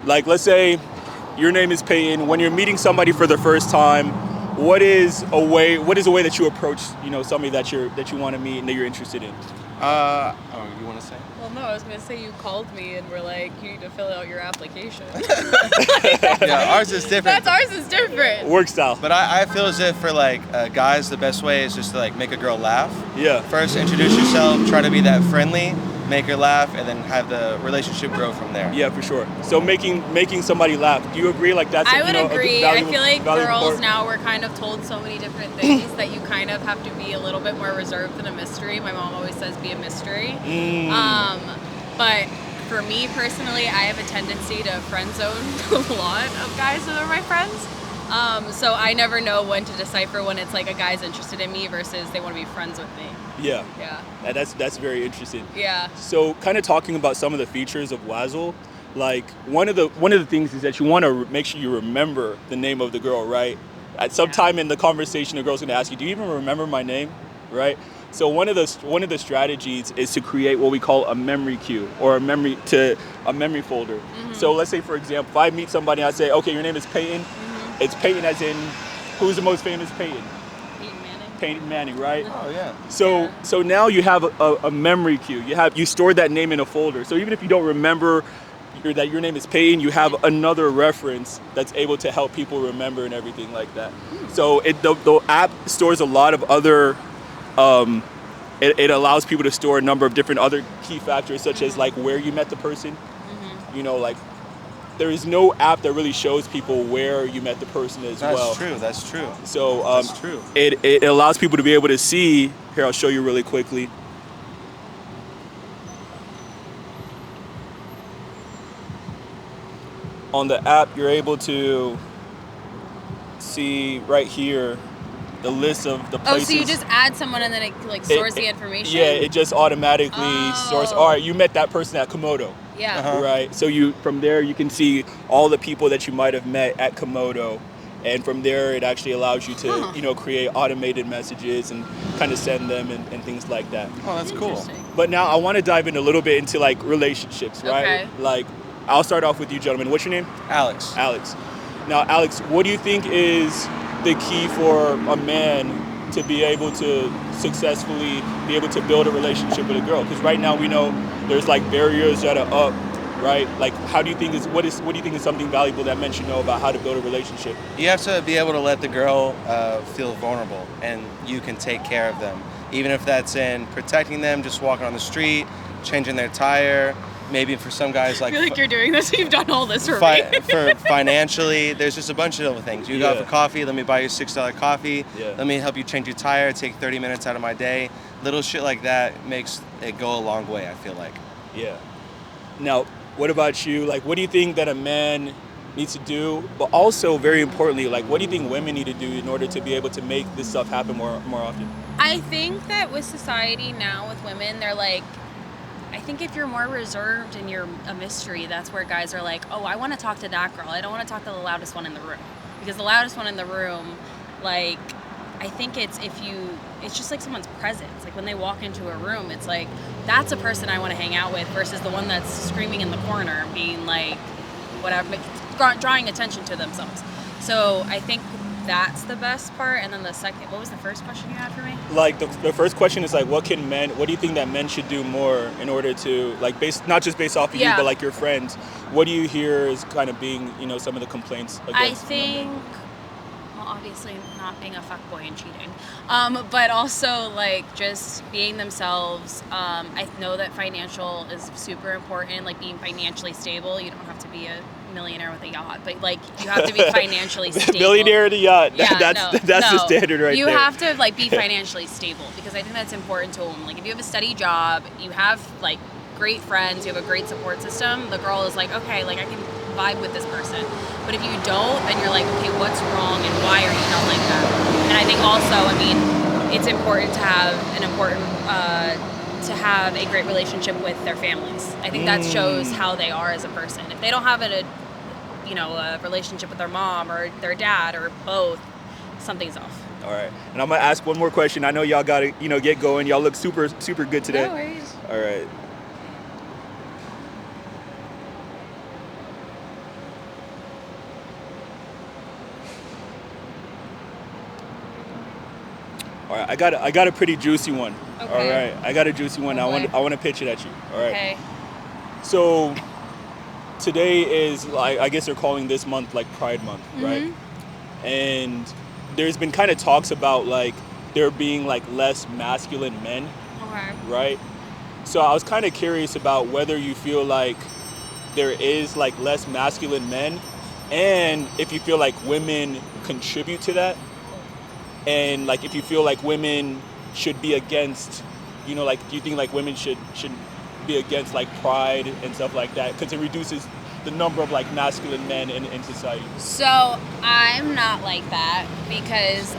Like, let's say your name is Peyton. When you're meeting somebody for the first time, what is a way that you approach, somebody that you want to meet and that you're interested in? You want to say? Well, no, I was going to say you called me and were like, you need to fill out your application. Yeah, ours is different. Ours is different. Work style. But I feel as if for guys, the best way is just to make a girl laugh. Yeah. First, introduce yourself, try to be that friendly, make her laugh, and then have the relationship grow from there. Yeah, for sure. So making somebody laugh. Do you agree? Like that's I would agree. I feel like girls part? now we're kind of told so many different things that you kind of have to be a little bit more reserved than a mystery. My mom always says be a mystery. But for me personally, I have a tendency to friend zone a lot of guys that are my friends. So I never know when to decipher when it's like a guy's interested in me versus they want to be friends with me. Yeah. Yeah. That's very interesting. Yeah. So kind of talking about some of the features of Wazzle, like one of the things is that you want to make sure you remember the name of the girl, right? At some time in the conversation, the girl's going to ask you, "Do you even remember my name?" Right? So one of the strategies is to create what we call a memory queue or a memory folder. Mm-hmm. So let's say, for example, if I meet somebody, I say, "Okay, your name is Peyton." Mm-hmm. It's Peyton as in who's the most famous Peyton? Peyton Manning, right? Oh yeah. So now you have a memory queue. You store that name in a folder. So even if you don't remember that your name is Peyton, you have another reference that's able to help people remember and everything like that. So the app stores a lot of other. It allows people to store a number of different other key factors, such as like where you met the person. Like there is no app that really shows people where you met the person as well. That's true. So that's true. It allows people to be able to see. Here, I'll show you really quickly. On the app, you're able to see right here the list of the places. Oh, so you just add someone and then it stores the information? Yeah, it just automatically stores. All right, you met that person at Komodo. Yeah. Right. So from there you can see all the people that you might have met at Komodo, and from there it actually allows you to create automated messages and kind of send them and things like that. Oh, that's cool. But now I want to dive in a little bit into like relationships, right? Okay. Like I'll start off with you, gentlemen. What's your name? Alex. Now, Alex, what do you think is the key for a man to be able to successfully be able to build a relationship with a girl? Because right now we know there's like barriers that are up, right? Like, what do you think is something valuable that men should know about how to build a relationship? You have to be able to let the girl feel vulnerable, and you can take care of them, even if that's in protecting them, just walking on the street, changing their tire. Maybe for some guys, I feel like you're doing this. You've done all this for me. For financially, there's just a bunch of little things. You go for coffee, let me buy you $6 coffee. Yeah. Let me help you change your tire, take 30 minutes out of my day. Little shit like that makes it go a long way, I feel like. Yeah. Now, what about you? Like, what do you think that a man needs to do? But also, very importantly, like, what do you think women need to do in order to be able to make this stuff happen more often? I think that with society now, with women, they're like, I think if you're more reserved and you're a mystery, that's where guys are like, oh, I want to talk to that girl. I don't want to talk to the loudest one in the room. Because the loudest one in the room, like, I think it's just like someone's presence. Like when they walk into a room, it's like, that's a person I want to hang out with versus the one that's screaming in the corner, being like, whatever, drawing attention to themselves. So I think that's the best part. And then the second, what was the first question you had for me? Like the first question is like, what do you think that men should do more in order to, like, not just based off of you, but like your friends, what do you hear is kind of being, some of the complaints against I think, well, obviously not being a fuckboy and cheating, but also like just being themselves. I know that financial is super important, like being financially stable. You don't have to be a millionaire with a yacht, but like you have to be financially stable. Billionaire with a yacht. Yeah, that's the standard right there. You there. have to like be financially stable because I think that's important to a woman. Like if you have a steady job, you have like great friends, you have a great support system, the girl is like, okay, like I can vibe with this person. But if you don't, then you're like, okay, what's wrong and why are you not like that? And I think also, I mean, it's important to have a great relationship with their families. I think that shows how they are as a person. If they don't have a relationship with their mom or their dad or both, something's off. All right. And I'm going to ask one more question. I know y'all got to, get going. Y'all look super, super good today. No worries. All right. All right, I got a pretty juicy one. Okay. All right, I got a juicy one. Oh, I want to pitch it at you. All right. Okay. So today is like, I guess they're calling this month like Pride Month, right? And there's been kind of talks about like there being like less masculine men, Okay. right? So I was kind of curious about whether you feel like there is like less masculine men, and if you feel like women contribute to that, and like if you feel like women should be against, you know, like do you think like women should be against like pride and stuff like that because it reduces the number of like masculine men in society? So I'm not like that because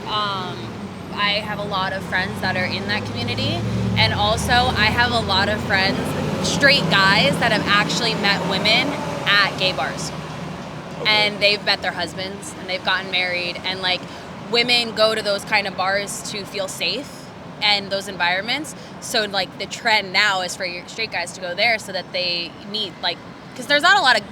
I have a lot of friends that are in that community, and also I have a lot of friends, straight guys, that have actually met women at gay bars. Okay. And they've met their husbands and they've gotten married, and like women go to those kind of bars to feel safe and those environments. So like the trend now is for your straight guys to go there so that they meet, like, because there's not a lot of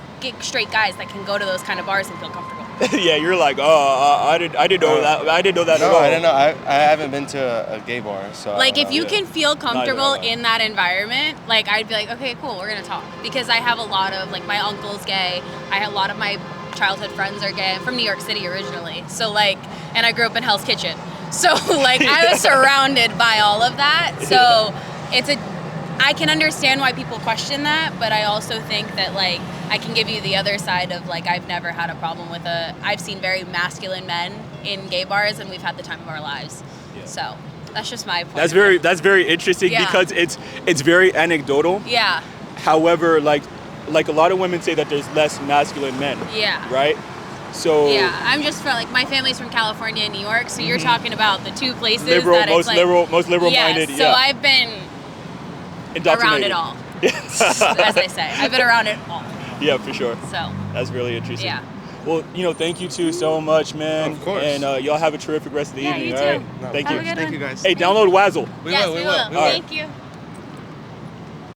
straight guys that can go to those kind of bars and feel comfortable. Yeah, you're like, oh, I didn't know that. I didn't know that at all. No, I didn't know. I haven't been to a gay bar, so. Like, if you can feel comfortable in that environment, like, I'd be like, okay, cool, we're gonna talk. Because I have a lot of, like, my uncle's gay. I have a lot of my childhood friends are gay. I'm from New York City originally, so like, and I grew up in Hell's Kitchen. So like, I was surrounded by all of that. So I can understand why people question that, but I also think that like, I can give you the other side of like, I've never had a problem with I've seen very masculine men in gay bars, and we've had the time of our lives. Yeah. So that's just my point. That's very interesting because it's very anecdotal. Yeah. However, like a lot of women say that there's less masculine men. Yeah. Right? So yeah, I'm just from like, my family's from California and New York, so you're talking about the two places most liberal minded. So I've been around it all. As they say, I've been around it all. Yeah, for sure. So that's really interesting. Yeah. Well, thank you two so much, man. Of course. And y'all have a terrific rest of the evening. You all too. right. No, Thank you. Thank you guys. Hey, download Wazzle. We will. All Thank you.